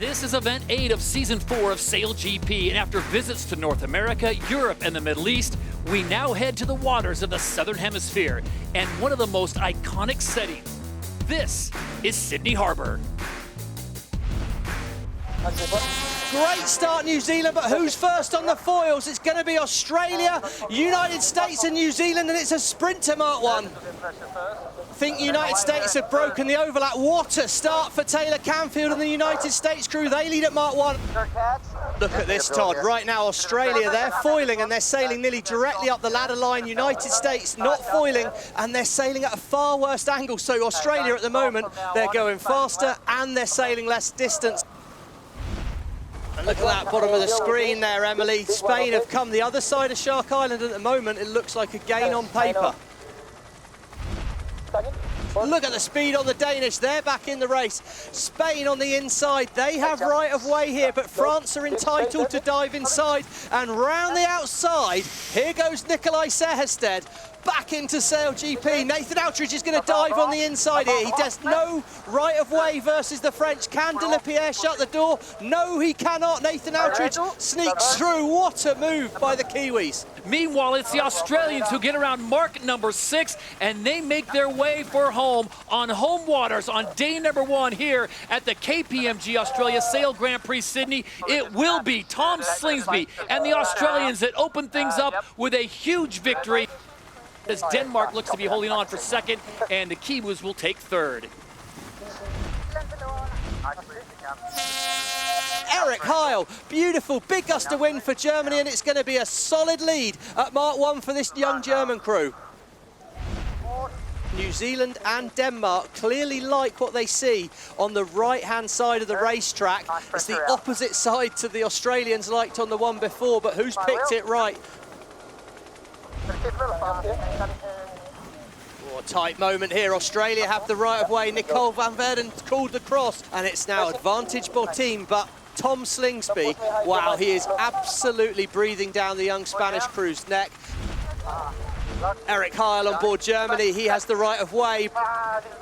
This is event 8 of season 4 of SailGP, and after visits to North America, Europe, and the Middle East, we now head to the waters of the Southern Hemisphere and one of the most iconic settings. This is Sydney Harbour. Great start, New Zealand, but who's first on the foils? It's going to be Australia, United States and New Zealand, and it's a sprint to Mark 1. I think United States have broken the overlap. What a start for Taylor Canfield and the United States crew. They lead at Mark 1. Look at this, Todd. Right now, Australia, they're foiling and they're sailing nearly directly up the ladder line. United States not foiling, and they're sailing at a far worse angle. So Australia at the moment, they're going faster and they're sailing less distance. And look at that bottom of the screen there, Emily. Spain have come the other side of Shark Island. At the moment, it looks like a gain on paper. Look at the speed on the Danish. They're back in the race. Spain on the inside. They have right of way here, but France are entitled to dive inside. And round the outside, here goes Nikolai Sehersted. Back into SailGP. Nathan Outridge is going to dive on the inside here. He does no right of way versus the French. Can de la Pierre shut the door? No, he cannot. Nathan Outridge sneaks through. What a move by the Kiwis. Meanwhile, it's the Australians who get around mark number 6, and they make their way for home on home waters on day number 1 here at the KPMG Australia Sail Grand Prix Sydney. It will be Tom Slingsby and the Australians that open things up with a huge victory, as Denmark looks to be holding on for second, and the Kiwis will take third. Eric Heil, beautiful, big gust of wind for Germany, and it's going to be a solid lead at Mark 1 for this young German crew. New Zealand and Denmark clearly like what they see on the right-hand side of the racetrack. It's the opposite side to the Australians liked on the one before, but who's picked it right? Oh, tight moment here. Australia have the right of way. Nicole van Verden called the cross, and it's now advantage for team, but Tom Slingsby, wow, he is absolutely breathing down the young Spanish crew's neck. Eric Heil on board Germany, he has the right of way.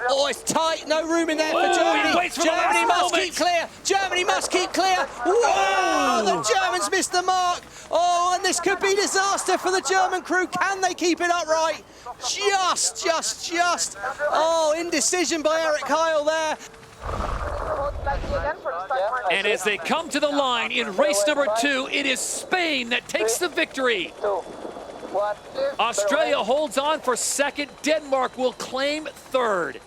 Oh, it's tight, no room in there for Germany. Germany must keep clear. Germany must keep clear. Whoa, the Germans missed the mark. Oh, and this could be disaster for the German crew. Can they keep it upright? Just. Oh, indecision by Eric Heil there. And as they come to the line in race number 2, it is Spain that takes the victory. Australia holds on for second. Denmark will claim third.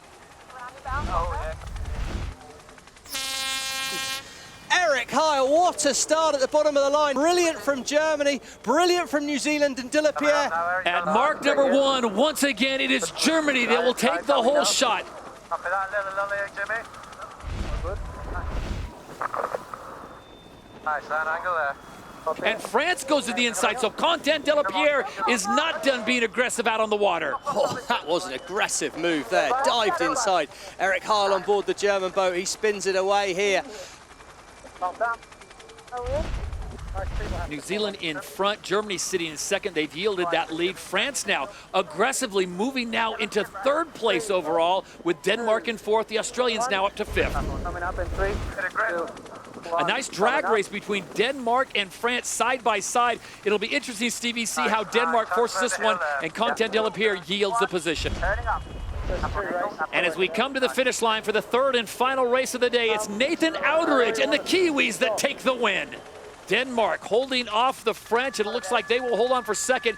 Eric Heil, what a start at the bottom of the line. Brilliant from Germany, brilliant from New Zealand and de la Pierre. At mark number 1, once again, it is Germany that will take the whole shot. Nice angle there. And France goes to the inside, so Quentin de la Pierre is not done being aggressive out on the water. Oh, that was an aggressive move there, dived inside. Eric Heil on board the German boat, he spins it away here. New Zealand in front, Germany sitting in second. They've yielded that lead. France now aggressively moving now into third place overall, with Denmark in fourth. The Australians now up to fifth. Coming up in 3, 2, A nice drag race between Denmark and France side by side. It'll be interesting, Stevie, see how Denmark forces this one and Quentin de la Pierre yields the position. Turning up. And as we come to the finish line for the third and final race of the day, it's Nathan Outridge and the Kiwis that take the win. Denmark holding off the French, and it looks like they will hold on for second.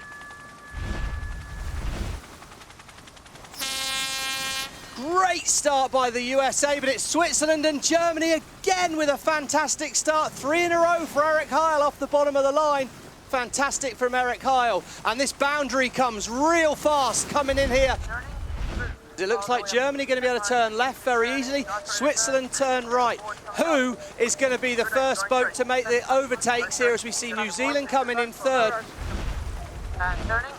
Great start by the USA, but it's Switzerland and Germany again with a fantastic start. 3 in a row for Eric Heil off the bottom of the line. Fantastic from Eric Heil. And this boundary comes real fast coming in here. It looks like Germany going to be able to turn left very easily. Switzerland turn right. Who is going to be the first boat to make the overtakes here as we see New Zealand coming in third? And turning.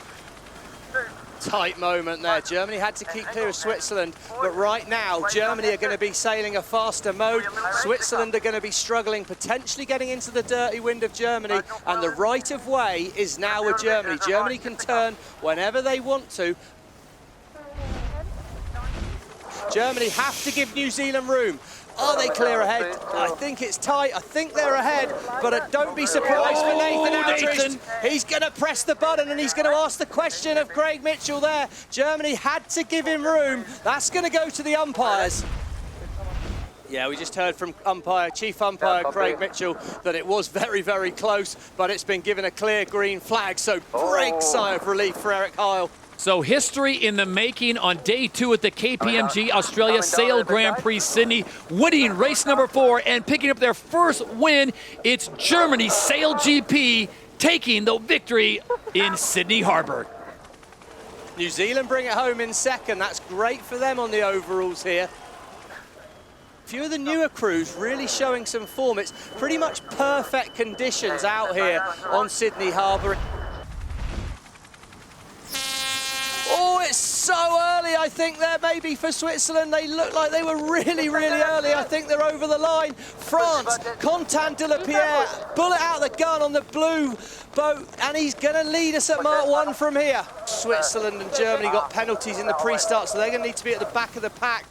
Tight moment there. Germany had to keep clear of Switzerland, but right now Germany are going to be sailing a faster mode. Switzerland are going to be struggling, potentially getting into the dirty wind of Germany, and the right of way is now with Germany. Germany can turn whenever they want to. Germany have to give New Zealand room. Are they clear ahead? I think it's tight. I think they're ahead, but don't be surprised for Nathan Aldridge. He's going to press the button and he's going to ask the question of Craig Mitchell there. Germany had to give him room. That's going to go to the umpires. Yeah, we just heard from Chief Umpire Craig Mitchell that it was very, very close, but it's been given a clear green flag, so great sigh of relief for Eric Heil. So history in the making on day 2 at the KPMG Australia Sail Grand Prix Sydney, winning race number 4 and picking up their first win. It's Germany's SailGP taking the victory in Sydney Harbour. New Zealand bring it home in second. That's great for them on the overalls here. A few of the newer crews really showing some form. It's pretty much perfect conditions out here on Sydney Harbour. Oh, it's so early, I think, there maybe for Switzerland. They look like they were really, really early. I think they're over the line. France, Quentin de la Pierre, bullet out the gun on the blue boat, and he's going to lead us at Mark 1 from here. Switzerland and Germany got penalties in the pre-start, so they're going to need to be at the back of the pack.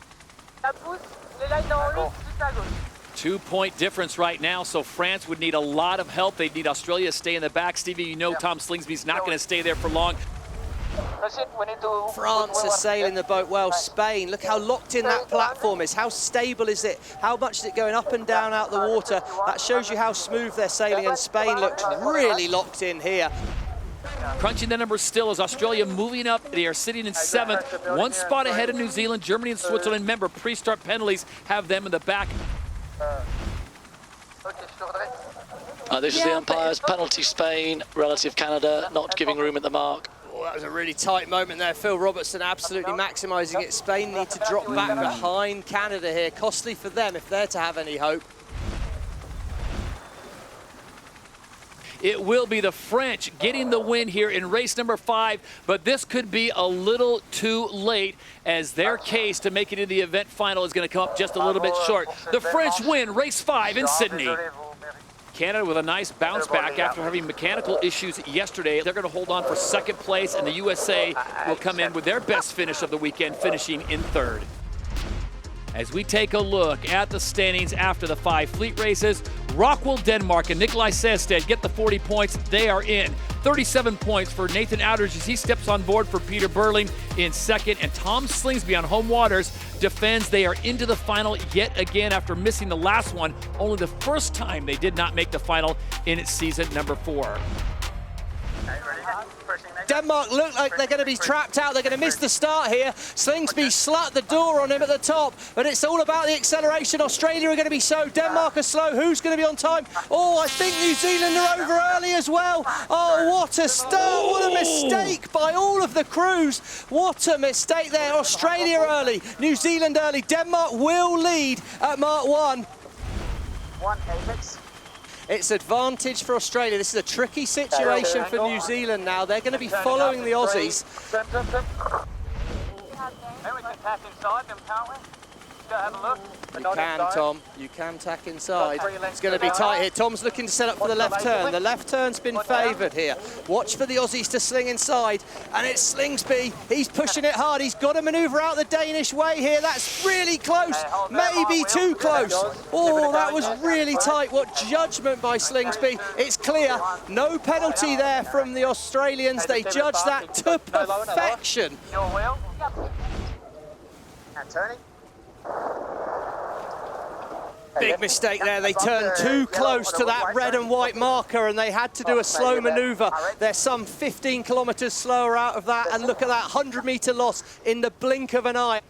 2-point difference right now, so France would need a lot of help. They'd need Australia to stay in the back. Stevie, you know Tom Slingsby's not going to stay there for long. France are sailing the boat well. Spain, look how locked in that platform is. How stable is it? How much is it going up and down out the water? That shows you how smooth they're sailing, and Spain looks really locked in here. Crunching the numbers still is Australia moving up. They are sitting in 7th, 1 spot ahead of New Zealand, Germany, and Switzerland. Remember, pre-start penalties have them in the back. This is the umpires. Penalty Spain, relative Canada, not giving room at the mark. Oh, that was a really tight moment there. Phil Robertson absolutely maximising it. Spain need to drop back behind Canada here. Costly for them if they're to have any hope. It will be the French getting the win here in race number 5, but this could be a little too late as their case to make it into the event final is going to come up just a little bit short. The French win race 5 in Sydney. Canada with a nice bounce back after having mechanical issues yesterday. They're going to hold on for 2nd place, and the USA will come in with their best finish of the weekend, finishing in 3rd. As we take a look at the standings after the 5 fleet races, Rockwell, Denmark, and Nikolai Sested get the 40 points. They are in. 37 points for Nathan Aldridge as he steps on board for Peter Burling in 2nd. And Tom Slingsby on home waters defends. They are into the final yet again after missing the last one. Only the first time they did not make the final in season number 4. Denmark look like they're going to be trapped out. They're going to miss the start here. Slingsby slut the door on him at the top, but it's all about the acceleration. Australia are going to be slow. Denmark are slow. Who's going to be on time? Oh, I think New Zealand are over early as well. Oh, what a start. What a mistake by all of the crews. What a mistake there. Australia early, New Zealand early. Denmark will lead at Mark 1. 1 apex. It's advantage for Australia. This is a tricky situation for New Zealand now. They're going to be following the Aussies. Maybe we can tack inside them, can't we? Go have a look. You can, Tom. You can tack inside. It's going to be tight here. Tom's looking to set up for the left turn. The left turn's been favoured here. Watch for the Aussies to sling inside. And it's Slingsby. He's pushing it hard. He's got to manoeuvre out the Danish way here. That's really close. Maybe too close. Oh, that was really tight. What judgment by Slingsby. It's clear. No penalty there from the Australians. They judged that to perfection. Your wheel. And turning. Big mistake there. They turned too close to that red and white marker and they had to do a slow manoeuvre. They're some 15 kilometres slower out of that, and look at that 100-metre loss in the blink of an eye.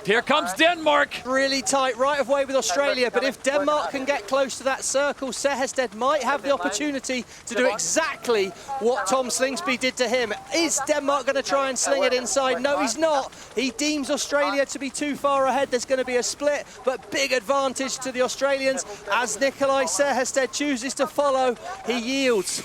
Here comes Denmark. Really tight right of way with Australia, but if Denmark can get close to that circle, Sehested might have the opportunity to do exactly what Tom Slingsby did to him. Is Denmark going to try and sling it inside? No, he's not. He deems Australia to be too far ahead. There's going to be a split, but big advantage to the Australians as Nikolai Sehested chooses to follow. He yields.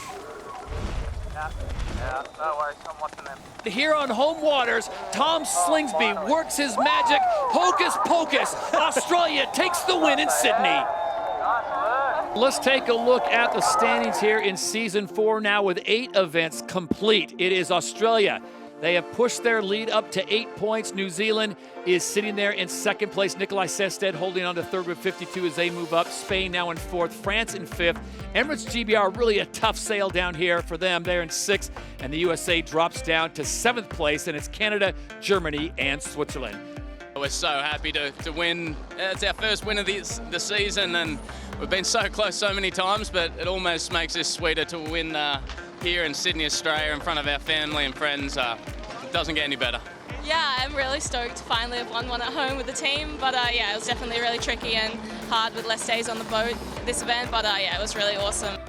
Yeah, no worries, I'm watching them. Here on home waters, Tom Slingsby works his magic. Hocus pocus. Australia takes the win in Sydney. Let's take a look at the standings here in season 4 now with 8 events complete. It is Australia They have pushed their lead up to 8 points. New Zealand is sitting there in second place. Nikolai Sested holding on to third with 52 as they move up. Spain now in fourth. France in fifth. Emirates GBR, really a tough sail down here for them. They're in sixth. And the USA drops down to seventh place. And it's Canada, Germany, and Switzerland. We're so happy to win. It's our first win of the season, and we've been so close so many times, but it almost makes this sweeter to win here in Sydney, Australia, in front of our family and friends. It doesn't get any better. Yeah, I'm really stoked to finally have won one at home with the team, but yeah, it was definitely really tricky and hard with less days on the boat this event, but yeah, it was really awesome.